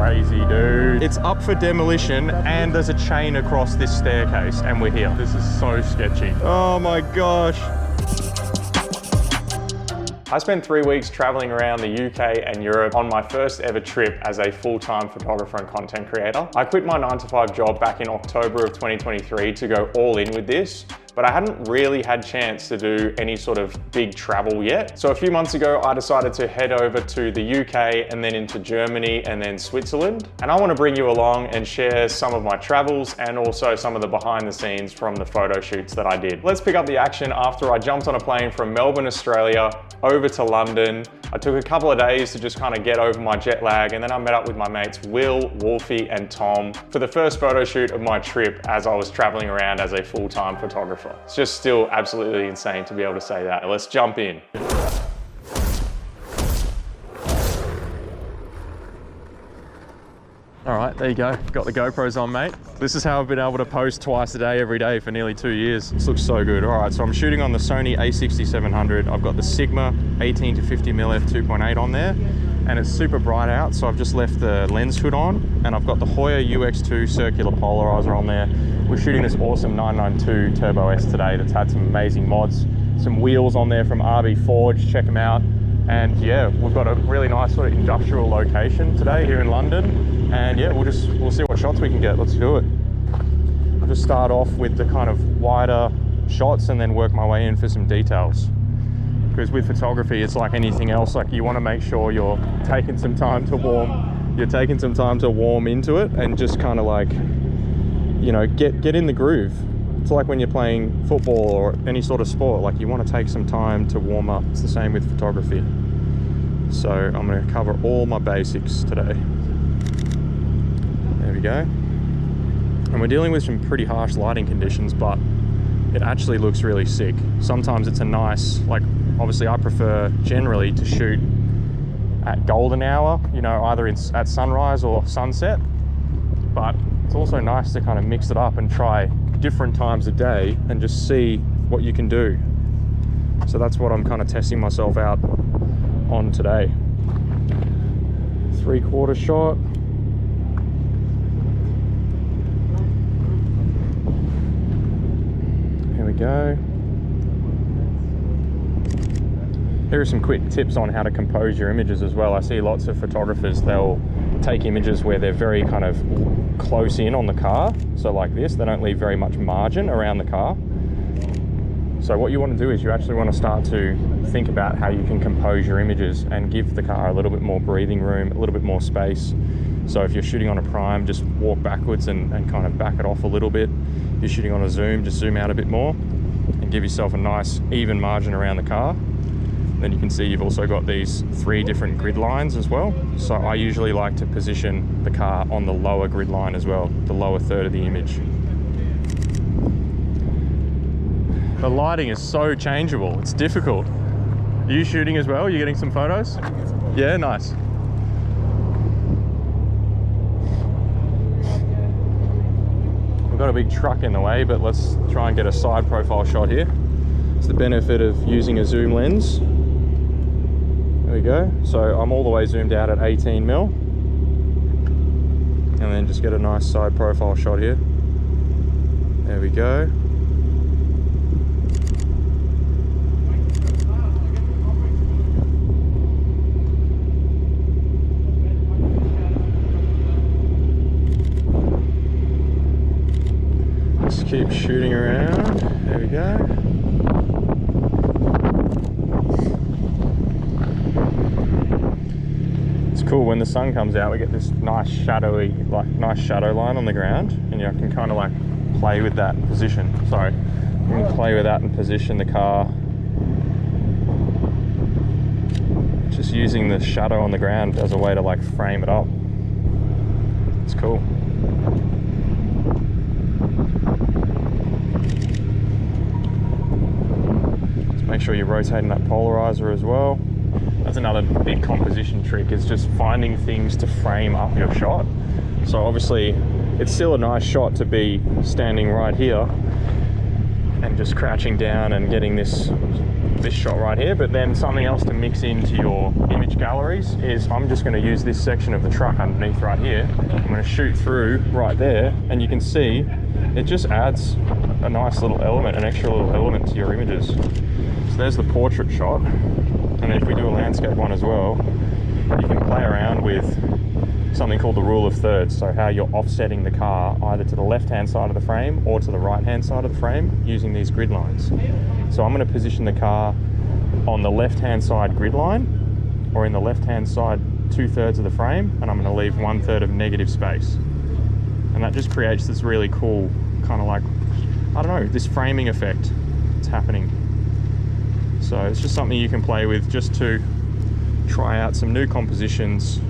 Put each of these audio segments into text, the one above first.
crazy, dude. It's up for demolition and there's a chain across this staircase and we're here. This is so sketchy. Oh my gosh. I spent 3 weeks traveling around the UK and Europe on my first ever trip as a full-time photographer and content creator. I quit my 9-to-5 job back in October of 2023 to go all in with this, but I hadn't really had chance to do any sort of big travel yet. So a few months ago, I decided to head over to the UK and then into Germany and then Switzerland. And I want to bring you along and share some of my travels and also some of the behind the scenes from the photo shoots that I did. Let's pick up the action after I jumped on a plane from Melbourne, Australia, over to London. I took a couple of days to just kind of get over my jet lag, and then I met up with my mates Will, Wolfie and Tom for the first photo shoot of my trip as I was traveling around as a full-time photographer. It's just still absolutely insane to be able to say that. Let's jump in. All right, there you go. Got the GoPros on, mate. This is how I've been able to post twice a day, every day for nearly 2 years. This looks so good. All right, so I'm shooting on the Sony a6700. I've got the Sigma 18 to 50mm f2.8 on there, and it's super bright out, so I've just left the lens hood on, and I've got the Hoya UX2 circular polarizer on there. We're shooting this awesome 992 Turbo S today that's had some amazing mods, some wheels on there from RB Forge, check them out. And yeah, we've got a really nice sort of industrial location today here in London. And yeah, we'll see what shots we can get. Let's do it. I'll just start off with the kind of wider shots and then work my way in for some details. Because with photography, it's like anything else. Like you want to make sure you're taking some time to warm into it and just kind of like, you know, get in the groove. It's like when you're playing football or any sort of sport, like you want to take some time to warm up. It's the same with photography. So I'm going to cover all my basics today. There we go. And we're dealing with some pretty harsh lighting conditions, but it actually looks really sick. Sometimes it's a nice, like obviously I prefer generally to shoot at golden hour, you know, either at sunrise or sunset, but it's also nice to kind of mix it up and try different times of day and just see what you can do. So that's what I'm kind of testing myself out on today. 3/4 shot. Here we go. Here are some quick tips on how to compose your images as well. I see lots of photographers, they'll take images where they're very kind of close in on the car. So like this, they don't leave very much margin around the car. So what you want to do is you actually want to start to think about how you can compose your images and give the car a little bit more breathing room, a little bit more space. So if you're shooting on a prime, just walk backwards and kind of back it off a little bit. If you're shooting on a zoom, just zoom out a bit more and give yourself a nice even margin around the car. Then you can see you've also got these 3 different grid lines as well. So I usually like to position the car on the lower grid line as well, the lower third of the image. The lighting is so changeable, it's difficult. Are you shooting as well? Are you getting some photos? Yeah, nice. We've got a big truck in the way, but let's try and get a side profile shot here. It's the benefit of using a zoom lens. There we go. So I'm all the way zoomed out at 18mm. And then just get a nice side profile shot here. There we go. Just keep shooting around. There we go. Cool, when the sun comes out we get this nice shadowy, like nice shadow line on the ground, and you can kind of like play with that position. Sorry, you can play with that and position the car, just using the shadow on the ground as a way to like frame it up. It's cool. Just make sure you're rotating that polarizer as well. That's another big composition trick, is just finding things to frame up your shot. So obviously it's still a nice shot to be standing right here and just crouching down and getting this this shot right here, but then something else to mix into your image galleries is I'm just going to use this section of the truck underneath right here. I'm going to shoot through right there, and you can see it just adds a nice little element, an extra little element to your images. So there's the portrait shot, and if we do a landscape one as well, you can play around with something called the rule of thirds, so how you're offsetting the car either to the left hand side of the frame or to the right hand side of the frame using these grid lines. So I'm going to position the car on the left hand side grid line or in the left hand side 2/3 of the frame, and I'm going to leave 1/3 of negative space, and that just creates this really cool kind of like, I don't know, this framing effect that's happening. So it's just something you can play with just to try out some new compositions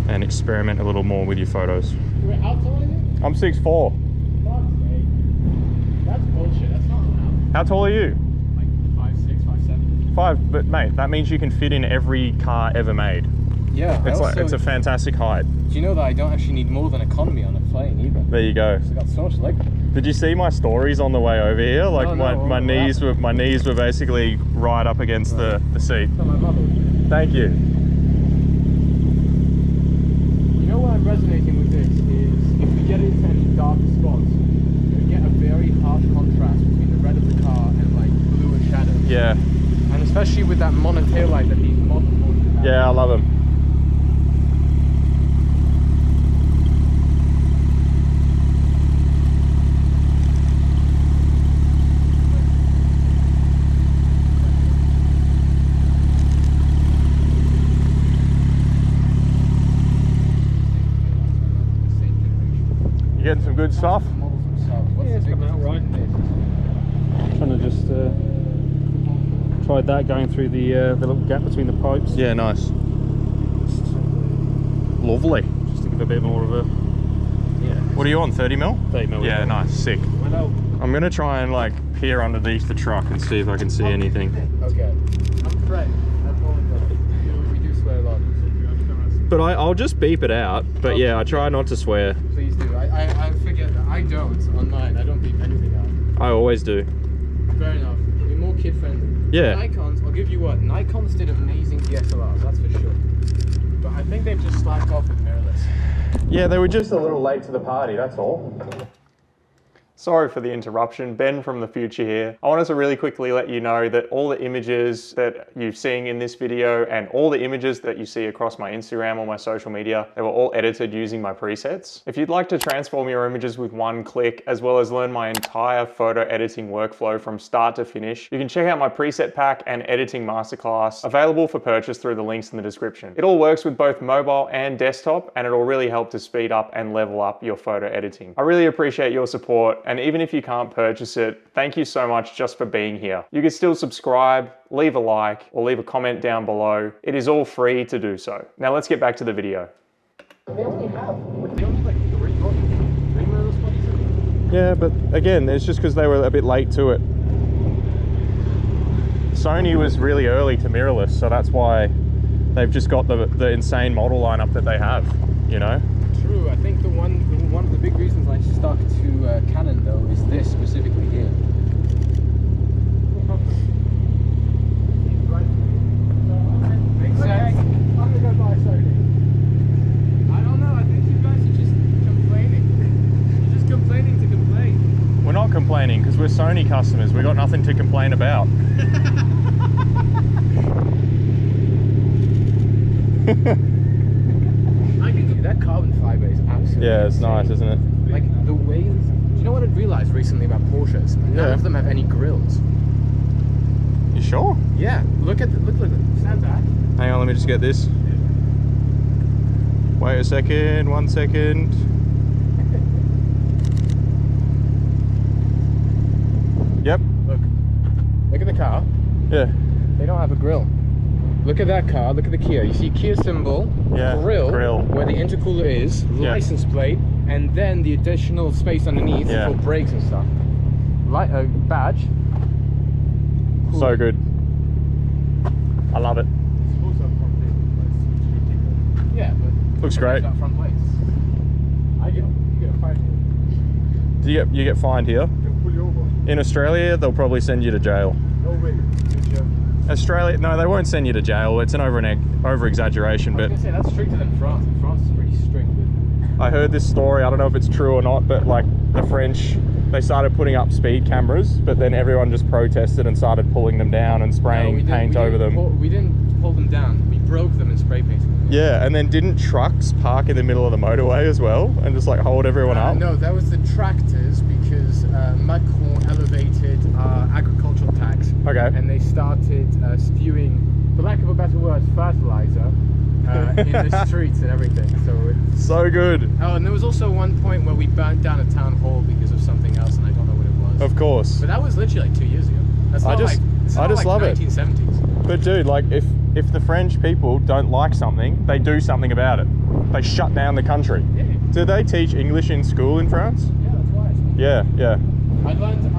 and experiment a little more with your photos. How tall are you? I'm 6'4". That's bullshit. That's not allowed. How tall are you? Like 5'6", 5'7". 5, but mate, that means you can fit in every car ever made. Yeah, It's a fantastic height. Do you know that I don't actually need more than economy on a plane either? There you go. It's got so much leg. Did you see my stories on the way over here? Like my knees were basically right up against the seat. No, my mother. Thank you. You know what I'm resonating with this is if we get into any darker spots, we get a very harsh contrast between the red of the car and like bluer shadows. Yeah. And especially with that mono tail light that these modern Porsches have. Yeah, I love them. Getting some good stuff. Yeah, it's coming out right. Trying to just tried that going through the little gap between the pipes. Yeah, nice. Lovely. Just to give a bit more of a. Yeah. What are you on? 30 mil? 30 mil. Yeah, nice. Sick. I'm gonna try and like peer underneath the truck and see if I can see anything. Okay. I'm Fred. I apologize. We do swear a lot. But I'll just beep it out. But yeah, I try not to swear. Please do. I forget that. I don't on mine. I don't beep anything out. I always do. Fair enough. Be more kid friendly. Yeah. Nikons, I'll give you what. Nikons did amazing DSLRs, that's for sure. But I think they've just slacked off with mirrorless. Yeah, they were just a little late to the party, that's all. Sorry for the interruption, Ben from the future here. I wanted to really quickly let you know that all the images that you're seeing in this video and all the images that you see across my Instagram or my social media, they were all edited using my presets. If you'd like to transform your images with one click, as well as learn my entire photo editing workflow from start to finish, you can check out my preset pack and editing masterclass, available for purchase through the links in the description. It all works with both mobile and desktop, and it'll really help to speed up and level up your photo editing. I really appreciate your support, and even if you can't purchase it, thank you so much just for being here. You can still subscribe, leave a like, or leave a comment down below. It is all free to do so. Now let's get back to the video. They only like 3 mirrorless bodies. Yeah, but again, it's just because they were a bit late to it. Sony was really early to mirrorless, so that's why they've just got the insane model lineup that they have, you know? True, I think one of the big reasons I stuck to Canon though is this specifically here. Makes sense. I'm gonna go buy Sony. I don't know, I think you guys are just complaining. You're just complaining to complain. We're not complaining because we're Sony customers. We've got nothing to complain about. That carbon fiber is absolutely Yeah, it's insane. nice, isn't it? Like the ways. Do you know what I realized recently about Porsches? None of them have any grills. You sure? Yeah, look. Stand back. Hang on, let me just get this. Wait a second, 1 second. Yep. Look at the car. Yeah. They don't have a grill. Look at that car, look at the Kia. You see Kia symbol, Yeah, grill, where the intercooler is, Yeah. license plate, and then the additional space underneath Yeah. for brakes and stuff. Badge. Cool. So good. I love it. Yeah, but Looks great. that front plates. You get a fine. Do you get fined here? They'll pull you over. In Australia, they'll probably send you to jail. No way. You're joking. Australia, no, they won't send you to jail. It's an over exaggeration, I was but gonna say that's stricter than France. France is pretty strict with. I heard this story. I don't know if it's true or not, but like the French, they started putting up speed cameras, but then everyone just protested and started pulling them down and spraying paint over them. We didn't pull them down. We broke them and spray painted them. Yeah, and then didn't trucks park in the middle of the motorway as well and just like hold everyone up? No, that was the tractors because Macron elevated agricultural tax. Okay. And they started spewing, for lack of a better word, fertilizer in the streets and everything. So good. Oh, and there was also one point where we burnt down a town hall because of something else, and I don't know what it was. Of course. But that was literally like 2 years ago. That's not I just love it. 1970s. But dude, like if the French people don't like something, they do something about it. They shut down the country. Yeah. Do they teach English in school in France? Yeah, that's why. Yeah, yeah. I learned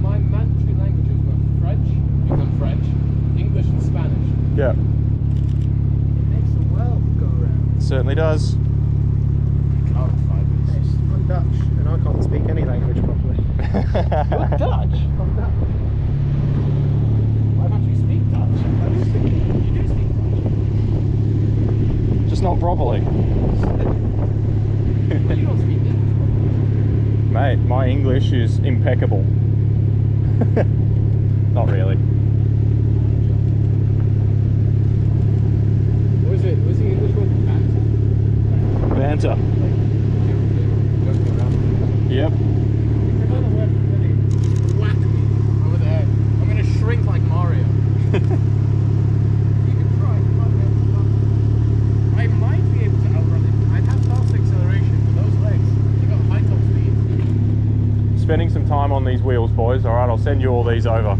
my mandatory languages were French, because I'm French, English and Spanish. Yeah. It makes the world go around. It certainly does. Oh, it's 5 minutes. I'm Dutch and I can't speak any language properly. You're Dutch? I'm Dutch. Why don't you speak Dutch? I do speak. You do speak Dutch. Just not properly. But you don't speak English. Mate, my English is impeccable. Not really. What is it? What's the English word? Banter. Joking around. Yep. Another word for really whack me over the head. I'm gonna shrink like Mario. You can try. I might be able to outrun it. I'd have fast acceleration for those legs. They got high top speed. Spending some time on these wheels, boys. All right, I'll send you all these over.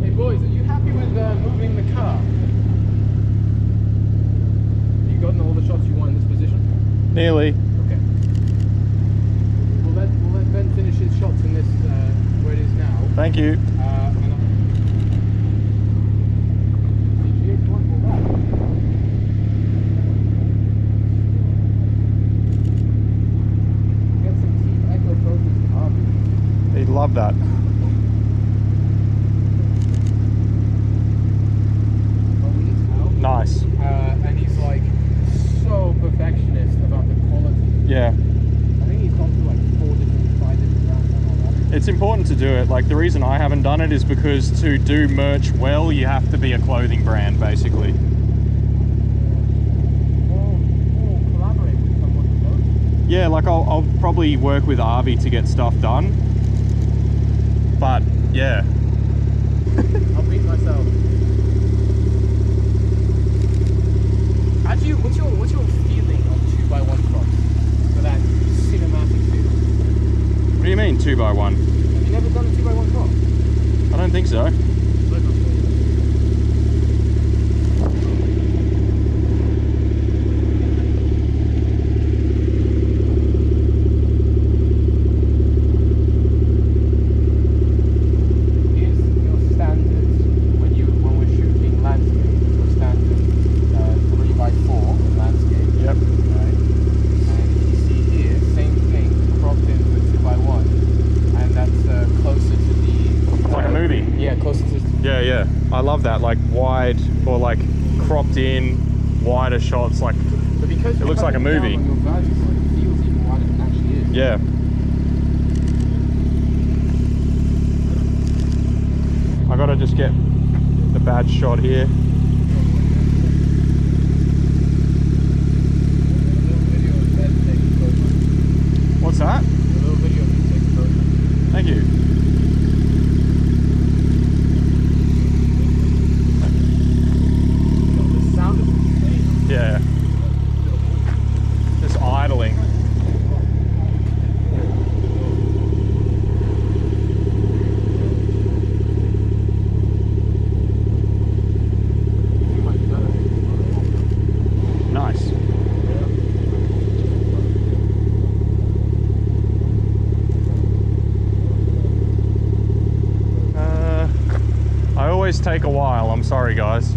Hey boys, are you happy with moving the car? You gotten all the shots you want in this position? Nearly. Okay. We'll let Ben finish his shots in this where it is now. Thank you. And get some Team Echo photos to Harvey. He'd love that. Well, we need to know. Nice. And he's like so perfectionist about the quality. Yeah. I think he's gone through like 5 different rounds on already. It's important to do it. Like the reason I haven't done it is because to do merch well, you have to be a clothing brand, basically. Or collaborate with someone who knows. Yeah, like I'll probably work with Arvi to get stuff done. But yeah. I'll beat myself. Actually, what's your feeling on 2x1 crops for that cinematic feel? What do you mean 2x1? Have you never done a 2x1 crop? I don't think so. Look, I'll show you. Here's your standards when we're shooting landscape. Your standard 3x4 landscape. Yep. Right. And you see here, same thing, cropped in with 2x1, and that's closer to the. It's like a movie. Yeah, closer to. Yeah, yeah. I love that. Like wide or like cropped in, wider shots. Like But because It looks like a movie. Your value point, it feels even wider than it actually is. yeah. I gotta just get the badge shot here. What's that? Thank you. The sound is insane. Yeah. Just idling. Nice. I always take a while. I'm sorry, guys.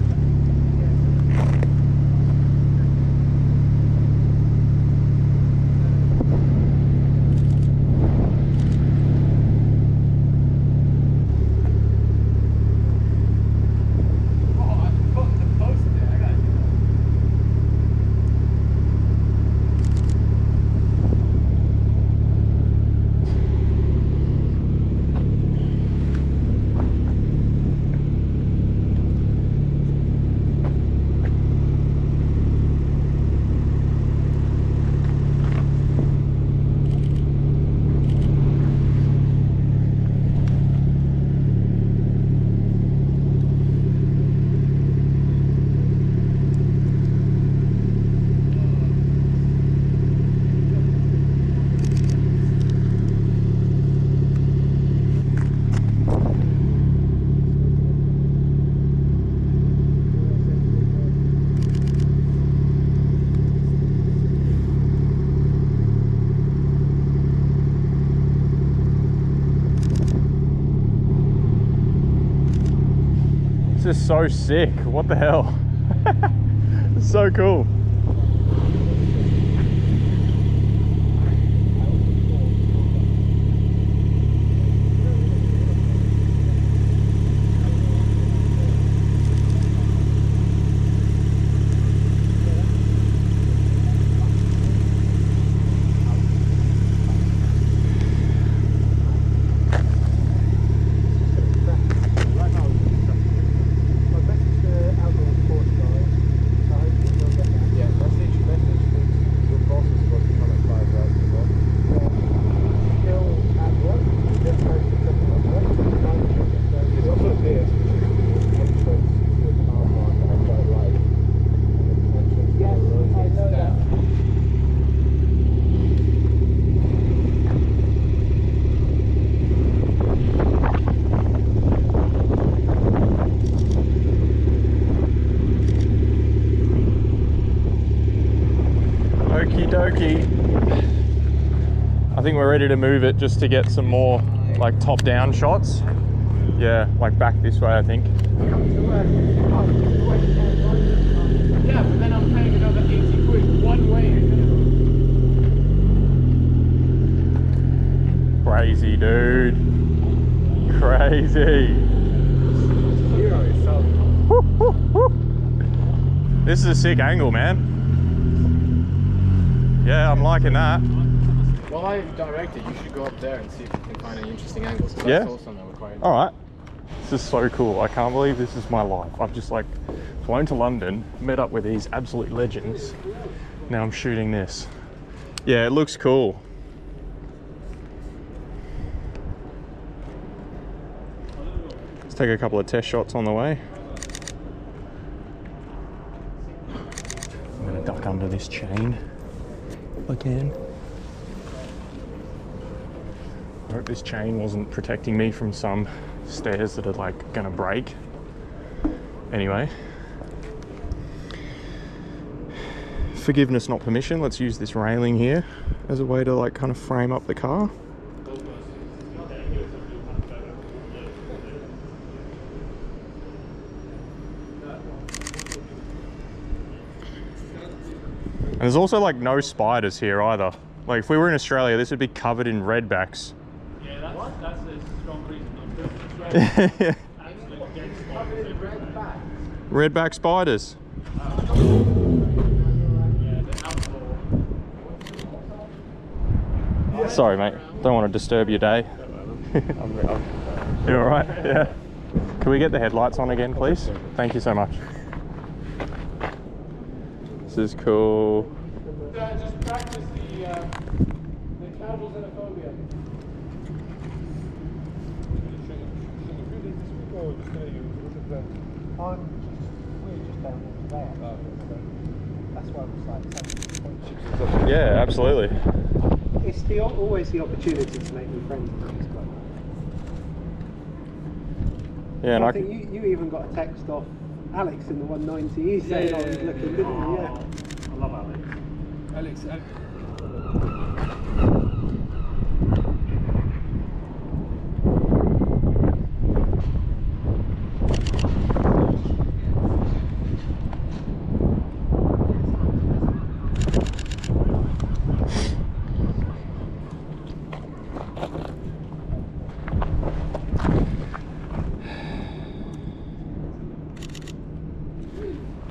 just so sick. What the hell? It's so cool. Okie dokie. I think we're ready to move it just to get some more like top down shots. Yeah, like back this way I think. Yeah, but then I'm paying another 80 quid one way. Crazy, dude. Crazy. This is a sick angle, man. Yeah, I'm liking that. While I've directed, you should go up there and see if you can find any interesting angles. Yeah? That's also not required. All right. This is so cool. I can't believe this is my life. I've just like flown to London, met up with these absolute legends. Now I'm shooting this. Yeah, it looks cool. Let's take a couple of test shots on the way. I'm gonna duck under this chain if I can. I hope this chain wasn't protecting me from some stairs that are like gonna break. Anyway. Forgiveness, not permission. Let's use this railing here as a way to like kind of frame up the car. And there's also like no spiders here either. Like if we were in Australia, this would be covered in redbacks. Yeah, that's a strong reason. Redback spiders. Sorry, mate. Don't want to disturb your day. You all right? Yeah. Can we get the headlights on again, please? Thank you so much. This is cool. Just practice the casual xenophobia. That's why I'm like, Yeah, absolutely. it's always the opportunity to make new friends in this club. Yeah, and I think you even got a text off Alex in the 190. He said I was looking, didn't you? Yeah. I love Alex. Alex.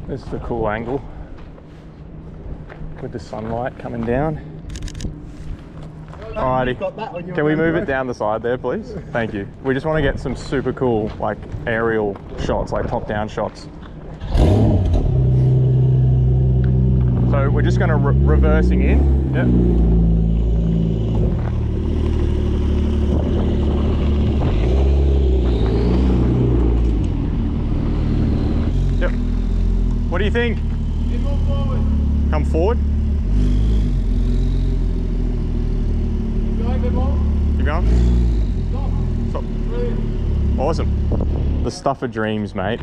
This is a cool angle with the sunlight coming down. Alrighty, can we move it down the side there, please? Thank you. We just want to get some super cool, like aerial shots, like top-down shots. So we're just going to reversing in. Yep. What do you think? Move forward. Come forward. Keep going, good ball. Keep going. Stop. Stop. Brilliant. Awesome. The stuff of dreams, mate.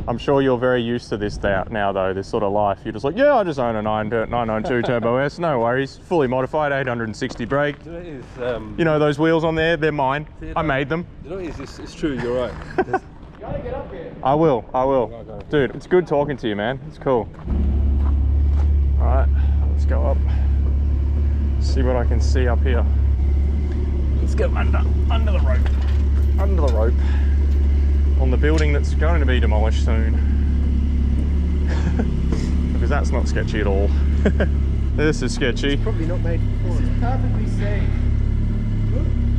I'm sure you're very used to this now though, this sort of life. You're just like, yeah, I just own a 992 Turbo S, no worries. Fully modified, 860 brake. You know, You know those wheels on there, they're mine. See, I made them. you know, it's true, you're right. You gotta get up here. I will. Dude, it's good talking to you, man. It's cool. All right, let's go up. See what I can see up here. Let's go under the rope. Under the rope. On the building that's going to be demolished soon. Because that's not sketchy at all. This is sketchy. It's probably not made before. This is perfectly safe.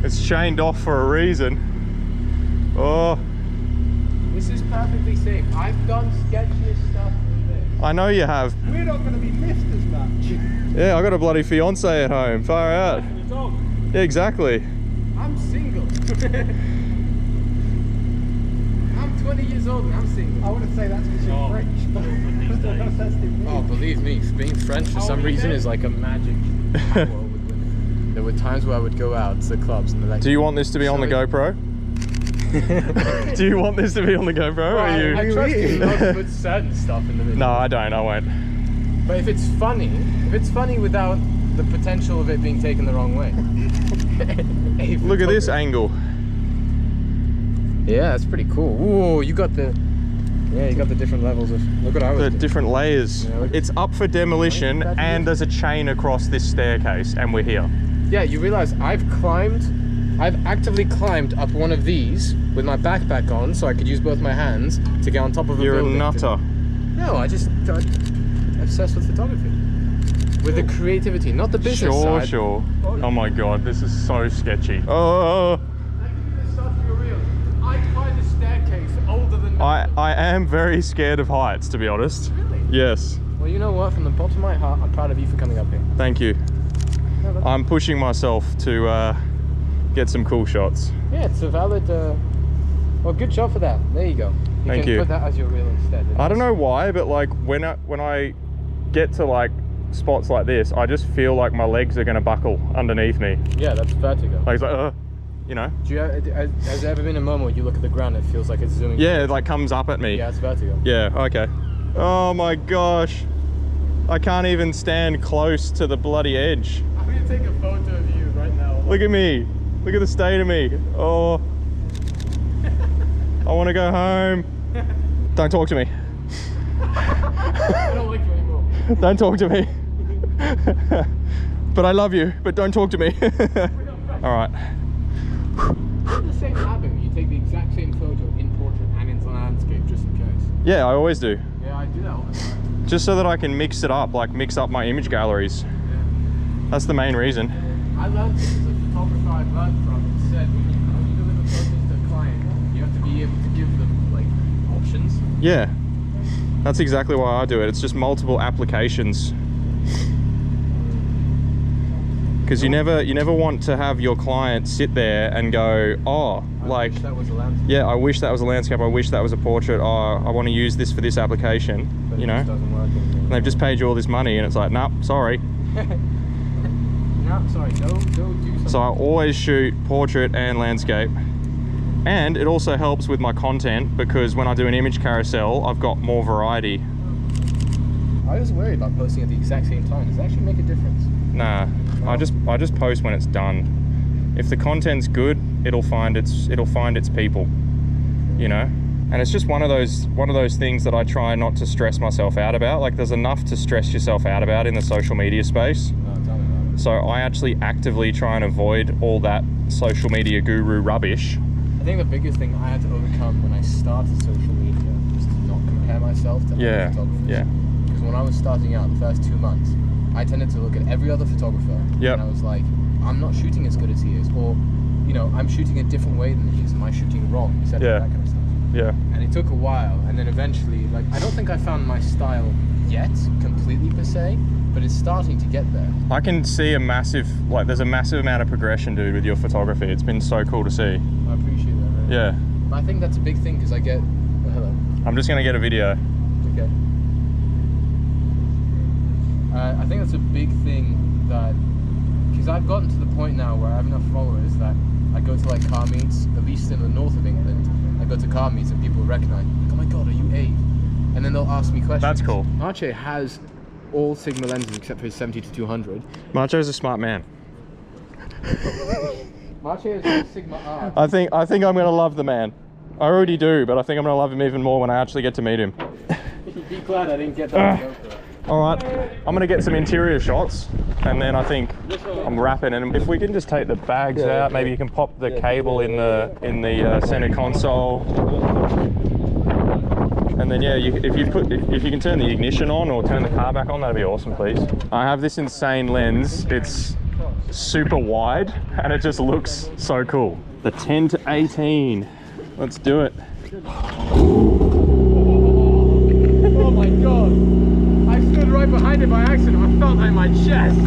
It's chained off for a reason. Oh. This is perfectly safe. I've done sketchiest stuff with this. I know you have. We're not going to be missed as much. Yeah, I got a bloody fiance at home. Far out. Yeah, exactly. I'm single. I'm 20 years old and I'm single. I wouldn't say that's because you're French, but that's different. Oh, believe me, being French for some reason is like a magic power with women. There were times where I would go out to the clubs and they're like, Do you want this to be on the GoPro? Do you want this to be on the GoPro? Or are you... I trust you not to put certain stuff in the video. No, I don't. I won't. But if it's funny without the potential of it being taken the wrong way. Look at this angle. Yeah, that's pretty cool. Ooh, you got the different levels of. Look what I was. The doing. different layers. Yeah, It's up for demolition, and there's a chain across this staircase, and we're here. Yeah, you realize I've actively climbed up one of these with my backpack on, so I could use both my hands to get on top of a You're a building. nutter. No, I'm obsessed with photography, with the creativity, not the business side. Sure. Oh my god, this is so sketchy. Oh. I climbed a staircase older than I am very scared of heights, to be honest. Really? Yes. Well, you know what? From the bottom of my heart, I'm proud of you for coming up here. Thank you. I'm pushing myself to get some cool shots. Yeah, it's a valid. Well, good job for that. There you go. Thank can you. Put that as your reel instead. I don't know why, but like when I get to like spots like this, I just feel like my legs are gonna buckle underneath me. Yeah, that's vertigo. Like it's like, you know. Has there ever been a moment where you look at the ground and it feels like it's zooming? Yeah, it like comes up at me. Yeah, it's vertigo. Yeah. Okay. Oh my gosh, I can't even stand close to the bloody edge. I'm gonna take a photo of you right now. Look at me. Look at the state of me. Oh. I want to go home. Don't talk to me. I don't like you anymore. Don't talk to me. But I love you, but don't talk to me. All right. The same habit. You take the exact same photo in portrait and in landscape, just in case. Yeah, I always do. Yeah, I do that all the time. Just so that I can mix it up, like mix up my image galleries. Yeah. That's the main reason. I learned this as a photographer I've learned from. It said when you deliver photos to a client, you have to be able to give them like options. Yeah. That's exactly why I do it. It's just multiple applications. Because you never want to have your client sit there and go, oh, I wish that was a landscape. yeah, I wish that was a landscape. I wish that was a portrait. Oh, I want to use this for this application. But You it know, just doesn't work anymore. and they've just paid you all this money, and it's like, nope, sorry. No, sorry, go do something. So I always shoot portrait and landscape. And it also helps with my content because when I do an image carousel, I've got more variety. I was worried about posting at the exact same time. Does it actually make a difference? Nah, No. I just post when it's done. If the content's good, it'll find its people, you know. And it's just one of those things that I try not to stress myself out about. Like there's enough to stress yourself out about in the social media space. No, tell me about it. So I actually actively try and avoid all that social media guru rubbish. I think the biggest thing I had to overcome when I started social media was to not compare myself to Yeah, other photographers. yeah. Because when I was starting out the first 2 months, I tended to look at every other photographer Yep. and I was like, I'm not shooting as good as he is, or you know, I'm shooting a different way than he is. Am I shooting wrong? Etc. Yeah. That kind of stuff. Yeah. And it took a while, and then eventually, like, I don't think I found my style yet completely per se, but it's starting to get there. I can see there's a massive amount of progression, dude, with your photography. It's been so cool to see. I appreciate that. Really. Yeah. But I think that's a big thing because I get. Oh, hello. I'm just gonna get a video. Okay. I think that's a big thing that, because I've gotten to the point now where I have enough followers that I go to like car meets, at least in the north of England. I go to car meets and people recognize me. Like, oh my god, are you Abe? And then they'll ask me questions. That's cool. Arche has all Sigma lenses except for his 70-200. Marcho's a smart man. Arche has a Sigma R. I think I'm gonna love the man. I already do, but I think I'm gonna love him even more when I actually get to meet him. Be glad I didn't get that on GoPro. All right, I'm gonna get some interior shots, and then I think I'm wrapping. And if we can just take the bags out, maybe you can pop the cable in the center console, and then yeah, if you can turn the ignition on or turn the car back on, that'd be awesome, please. I have this insane lens. It's super wide, and it just looks so cool. The 10 to 18. Let's do it. Oh my god! I stood right behind it by accident. I felt that in my chest.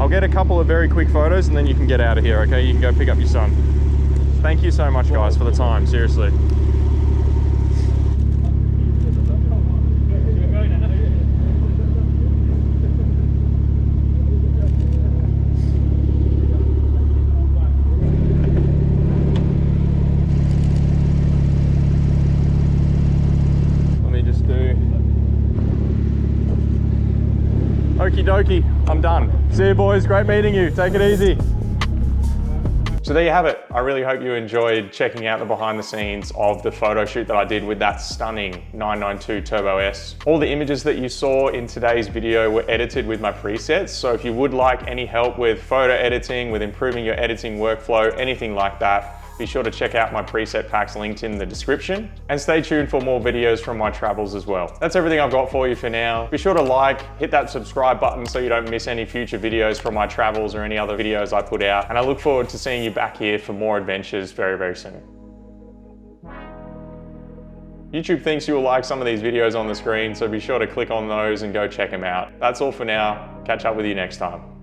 I'll get a couple of very quick photos and then you can get out of here, okay? You can go pick up your son. Thank you so much, guys, for the time, seriously. Okie dokie, I'm done. See you boys, great meeting you. Take it easy. So there you have it. I really hope you enjoyed checking out the behind the scenes of the photo shoot that I did with that stunning 992 Turbo S. All the images that you saw in today's video were edited with my presets. So if you would like any help with photo editing, with improving your editing workflow, anything like that, be sure to check out my preset packs linked in the description, and stay tuned for more videos from my travels as well. That's everything I've got for you for now. Be sure to like, hit that subscribe button so you don't miss any future videos from my travels or any other videos I put out. And I look forward to seeing you back here for more adventures very, very soon. YouTube thinks you will like some of these videos on the screen, so be sure to click on those and go check them out. That's all for now. Catch up with you next time.